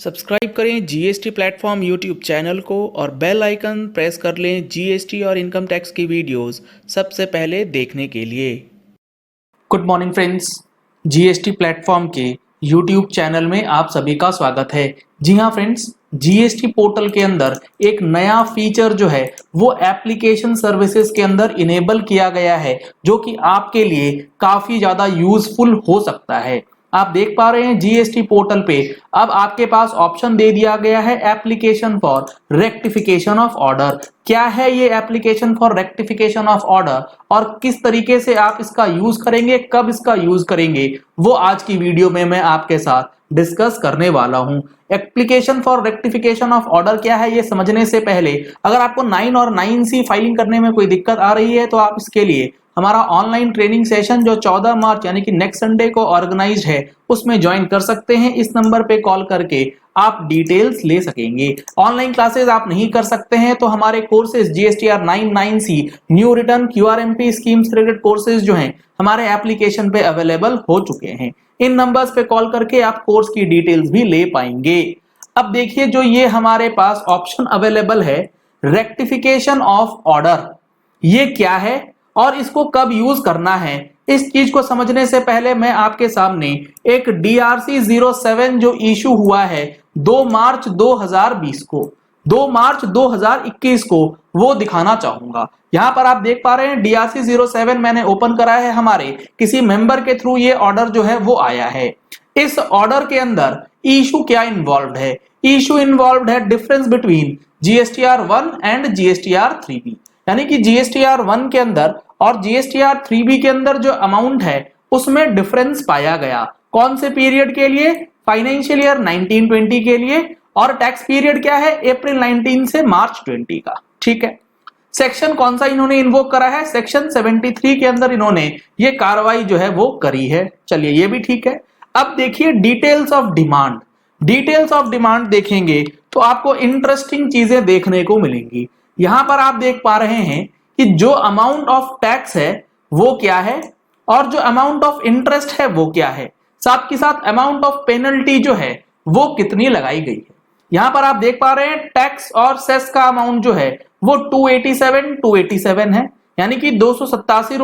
Subscribe करें GST platform YouTube channel को और बेल आइकन प्रेस कर लें जीएसटी और इनकम टैक्स की वीडियोस सबसे पहले देखने के लिए। Good morning friends, GST platform के यूट्यूब चैनल में आप सभी का स्वागत है। जी हाँ फ्रेंड्स, जीएसटी पोर्टल के अंदर एक नया फीचर जो है वो एप्लीकेशन सर्विसेज के अंदर इनेबल किया गया है, जो कि आपके लिए काफी ज्यादा यूजफुल हो सकता है। आप देख पा रहे हैं जीएसटी पोर्टल पे अब आपके पास ऑप्शन दे दिया गया है application for rectification of order. क्या है ये application for rectification of order और किस तरीके से आप इसका यूज करेंगे, कब इसका यूज करेंगे, वो आज की वीडियो में मैं आपके साथ डिस्कस करने वाला हूं। Application for rectification of order क्या है ये समझने से पहले अगर आपको 9 और 9C फाइलिंग करने में कोई दिक्कत आ रही है तो आप इसके लिए हमारा ऑनलाइन ट्रेनिंग सेशन जो 14 मार्च यानी कि नेक्स्ट संडे को ऑर्गेनाइज है उसमें ज्वाइन कर सकते हैं। इस नंबर पे कॉल करके आप डिटेल्स ले सकेंगे। ऑनलाइन क्लासेस आप नहीं कर सकते हैं तो हमारे courses GSTR 9 new return QRMP schemes related courses जो हैं हमारे एप्लीकेशन पे अवेलेबल हो चुके हैं। इन नंबर्स पे कॉल करके आप कोर्स की डिटेल्स भी ले पाएंगे। अब देखिए, जो ये हमारे पास ऑप्शन अवेलेबल है रेक्टिफिकेशन ऑफ ऑर्डर, ये क्या है और इसको कब यूज करना है, इस चीज को समझने से पहले मैं आपके सामने एक DRC 07 जो इशू हुआ है 2 मार्च 2020 को 2 मार्च 2021 को वो दिखाना चाहूंगा। यहां पर आप देख पा रहे हैं DRC 07 मैंने ओपन करा है, हमारे किसी मेंबर के थ्रू ये ऑर्डर जो है वो आया है। इस ऑर्डर के अंदर इशू क्या इन्वॉल्व है? इशू इन्वॉल्व है difference between GSTR 1 and GSTR 3B, यानी कि GSTR 1 के अंदर और GSTR 3B के अंदर जो अमाउंट है उसमें डिफरेंस पाया गया। कौन से पीरियड के लिए? फाइनेंशियल ईयर 19-20 के लिए, और टैक्स पीरियड क्या है? अप्रैल 19 से मार्च 20 का। ठीक है, सेक्शन कौन सा इन्होंने इन्वोक करा है? सेक्शन 73 के अंदर इन्होंने ये कार्रवाई जो है वो करी है। चलिए, ये भी ठीक है। अब देखिए details of demand. Details of demand देखेंगे तो आपको इंटरेस्टिंग चीजें देखने को मिलेंगी। यहां पर आप देख पा रहे हैं कि जो अमाउंट ऑफ टैक्स है वो क्या है और जो अमाउंट ऑफ इंटरेस्ट है वो क्या है, साथ के साथ अमाउंट ऑफ पेनल्टी जो है वो कितनी लगाई गई है। यहां पर आप देख पा रहे हैं टैक्स और सेस का अमाउंट जो है वो 287 है, यानी कि 287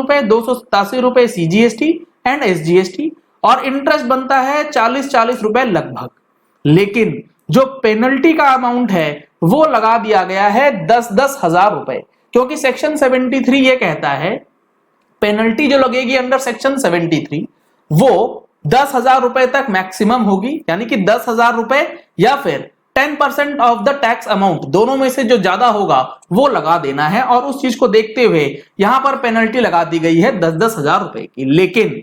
रुपए CGST एंड SGST, और इंटरेस्ट बनता है 40 रुपए लगभग। लेकिन जो पेनल्टी का अमाउंट है वो लगा दिया गया है 10 हजार रुपए, क्योंकि सेक्शन 73 ये कहता है पेनल्टी जो लगेगी अंडर सेक्शन 73 वो 10,000 रुपए तक मैक्सिमम होगी, यानी कि 10,000 रुपए या फिर 10% ऑफ द टैक्स अमाउंट, दोनों में से जो ज्यादा होगा वो लगा देना है। और उस चीज को देखते हुए यहां पर पेनल्टी लगा दी गई है 10 हजार रुपए की। लेकिन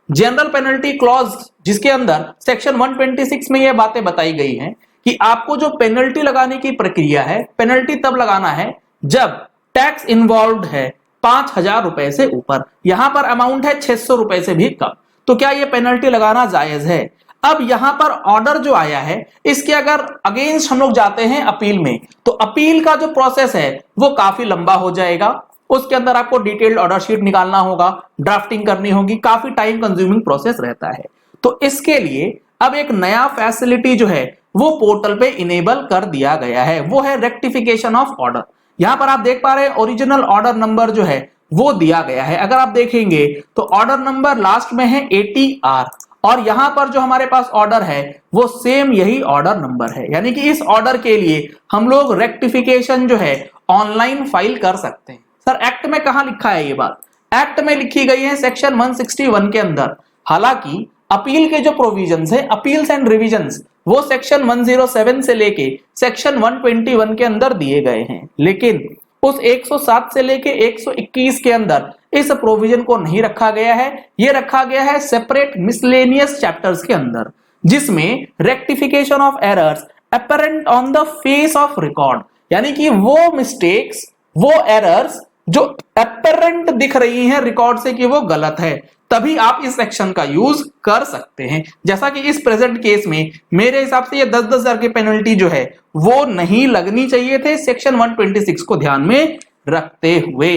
जनरल पेनल्टी क्लॉज जिसके अंदर सेक्शन 126 में ये बातें बताई गई हैं कि आपको जो पेनल्टी लगाने की प्रक्रिया है, पेनल्टी तब लगाना है जब टैक्स इन्वॉल्व है 5,000 रुपए से ऊपर। यहां पर अमाउंट है 600 रुपए से भी कम, तो क्या ये पेनल्टी लगाना जायज है? अब यहां पर ऑर्डर जो आया है इसके अगर अगेंस्ट हम लोग जाते हैं अपील में, तो अपील का जो प्रोसेस है वो काफी लंबा हो जाएगा। उसके अंदर आपको डिटेल्ड ऑर्डर शीट निकालना होगा, ड्राफ्टिंग करनी होगी, काफी टाइम कंज्यूमिंग प्रोसेस रहता है। तो इसके लिए अब एक नया फैसिलिटी जो है वो पोर्टल पे इनेबल कर दिया गया है, वो है रेक्टिफिकेशन ऑफ ऑर्डर। यहां पर आप देख पा रहे हैं ओरिजिनल ऑर्डर नंबर जो है वो दिया गया है। अगर आप देखेंगे तो ऑर्डर नंबर लास्ट में है 80R, और यहां पर जो हमारे पास ऑर्डर है वो सेम यही ऑर्डर नंबर है, यानी कि इस ऑर्डर के लिए हम लोग रेक्टिफिकेशन जो है ऑनलाइन फाइल कर सकते हैं। सर एक्ट में कहां लिखा है ये बात? एक्ट में लिखी गई है सेक्शन 161 के अंदर। हालांकि अपील के जो प्रोविजंस है, अपील्स एंड रिविजन्स, वो सेक्शन 107 से लेके सेक्शन 121 के अंदर दिए गए हैं, लेकिन उस 107 से लेके 121 के अंदर इस प्रोविजन को नहीं रखा गया है। ये रखा गया है सेपरेट मिसलेनियस चैप्टर्स के अंदर, जिसमें rectification of errors apparent on the face of record, यानी कि वो मिस्टेक्स, वो एरर्स जो अपरेंट दिख रही हैं रिकॉर्ड से कि वो गलत है, तभी आप इस सेक्शन का यूज कर सकते हैं। जैसा कि इस प्रेजेंट केस में मेरे हिसाब से ये 10 हजार की पेनल्टी जो है वो नहीं लगनी चाहिए थे, सेक्शन 126 को ध्यान में रखते हुए।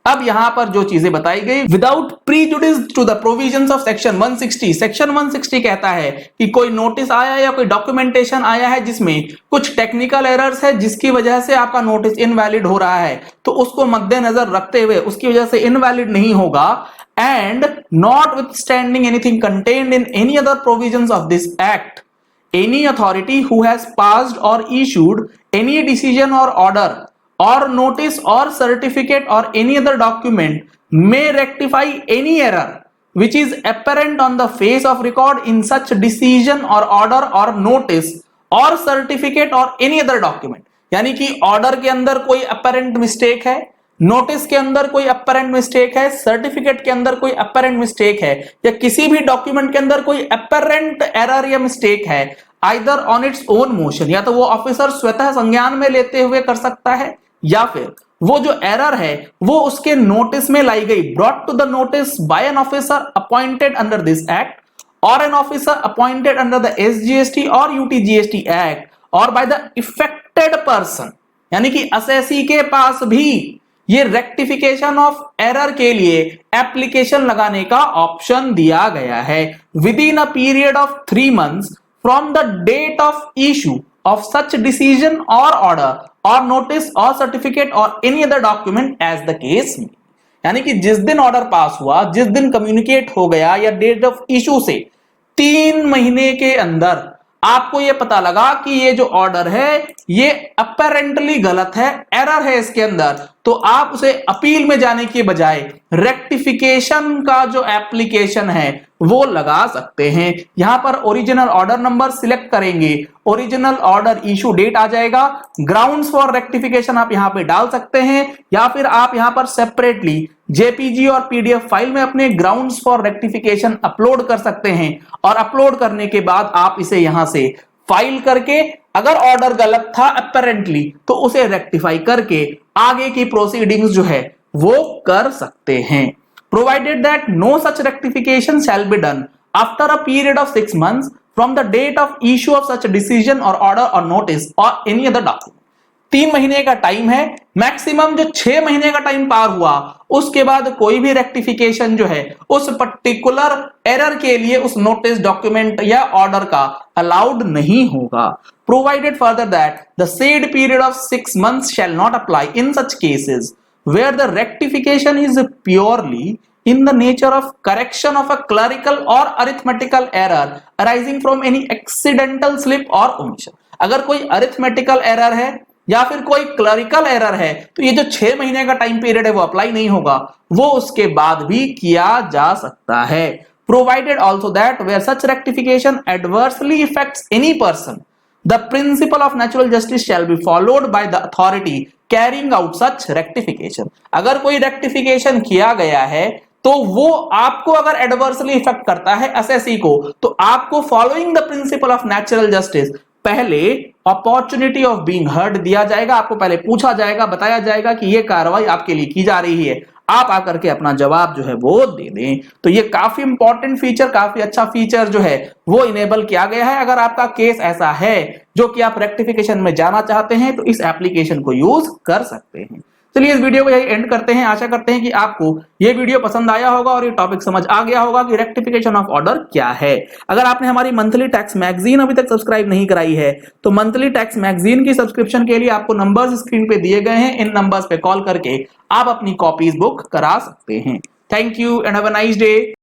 अब यहां पर जो चीजें बताई गई, without prejudice to the provisions of section 160, section 160 कहता है कि कोई नोटिस आया या कोई डॉक्यूमेंटेशन आया है जिसमें कुछ टेक्निकल एरर्स है जिसकी वजह से आपका नोटिस इनवैलिड हो रहा है, तो उसको मद्देनजर रखते हुए उसकी वजह से इनवैलिड नहीं होगा, and notwithstanding anything contained in any other provisions of this act, any authority who has passed or issued any decision or order or notice or certificate or any other document may rectify any error which is apparent on the face of record in such decision or order or notice or certificate or any other document। यानी कि order के अंदर कोई apparent mistake है, notice के अंदर कोई apparent mistake है, सर्टिफिकेट के अंदर कोई अपरेंट मिस्टेक है, या किसी भी डॉक्यूमेंट के अंदर कोई अपरेंट एरर या मिस्टेक है, either on its own motion, या तो वो ऑफिसर स्वतः संज्ञान में लेते हुए कर सकता है, या फिर वो जो एरर है वो उसके नोटिस में लाई गई, brought to the notice by an officer appointed under this act और an officer appointed under the SGST और UTGST एक्ट और बाय द इफेक्टेड पर्सन, यानी कि असेसी के पास भी ये रेक्टिफिकेशन ऑफ एरर के लिए एप्लीकेशन लगाने का ऑप्शन दिया गया है within a period of 3 months from the date of issue of such decision और ऑर्डर और नोटिस और सर्टिफिकेट और any other document as the case में। यानी कि जिस दिन ऑर्डर पास हुआ, जिस दिन कम्युनिकेट हो गया या डेट ऑफ इशू से 3 महीने के अंदर आपको ये पता लगा कि ये जो ऑर्डर है ये अपरेंटली गलत है, एरर है इसके अंदर, तो आप उसे अपील में जाने के बजाय रेक्टिफिकेशन का जो एप्लीकेशन है वो लगा सकते हैं। यहां पर ओरिजिनल ऑर्डर नंबर सिलेक्ट करेंगे, ओरिजिनल ऑर्डर इशू डेट आ जाएगा, ग्राउंड्स फॉर रेक्टिफिकेशन आप यहां पे डाल सकते हैं, या फिर आप यहां पर सेपरेटली जेपीजी और पीडीएफ फाइल में अपने ग्राउंड्स फॉर रेक्टिफिकेशन अपलोड कर सकते हैं, और अपलोड करने के बाद आप इसे यहां से फाइल करके अगर ऑर्डर गलत था अपरेंटली तो उसे रेक्टिफाई करके आगे की प्रोसीडिंग्स जो है वो कर सकते हैं। Provided that no such rectification shall be done after a period of 6 months from the date of issue of such decision और ऑर्डर और नोटिस और एनी अदर डॉक्यूमेंट। 3 महीने का टाइम है, मैक्सिमम जो 6 महीने का टाइम पार हुआ उसके बाद कोई भी रेक्टिफिकेशन जो है उस पर्टिकुलर एरर के लिए उस नोटिस, डॉक्यूमेंट या ऑर्डर का अलाउड नहीं होगा। Provided further that the said period of 6 months shall not apply in such cases where the rectification is purely in the nature of correction of a clerical or arithmetical error arising from any accidental slip or omission। अगर कोई arithmetical error है या फिर कोई clerical error है तो ये जो 6 महीने का टाइम पीरियड है वो अप्लाई नहीं होगा, वो उसके बाद भी किया जा सकता है। Provided also that where such rectification adversely affects any person the principle of natural justice shall be followed by the authority carrying out such rectification. अगर कोई रेक्टिफिकेशन किया गया है तो वो आपको अगर एडवर्सली इफेक्ट करता है एसएससी को, तो आपको following the principle of natural justice पहले अपॉर्चुनिटी ऑफ बीइंग हर्ड दिया जाएगा, आपको पहले पूछा जाएगा, बताया जाएगा कि ये कार्रवाई आपके लिए की जा रही है, आप आकर के अपना जवाब जो है वो दे दें। तो ये काफी इंपॉर्टेंट फीचर, काफी अच्छा फीचर जो है वो इनेबल किया गया है। अगर आपका केस ऐसा है जो कि आप रेक्टिफिकेशन में जाना चाहते हैं तो इस एप्लीकेशन को यूज कर सकते हैं। चलिए इस वीडियो को यही एंड करते हैं। आशा करते हैं कि आपको ये वीडियो पसंद आया होगा और ये टॉपिक समझ आ गया होगा कि रेक्टिफिकेशन ऑफ ऑर्डर क्या है। अगर आपने हमारी मंथली टैक्स मैगजीन अभी तक सब्सक्राइब नहीं कराई है तो मंथली टैक्स मैगजीन की सब्सक्रिप्शन के लिए आपको नंबर्स स्क्रीन पे दिए गए हैं, इन नंबर्स पे कॉल करके आप अपनी कॉपीज बुक करा सकते हैं। Thank you and have a nice day.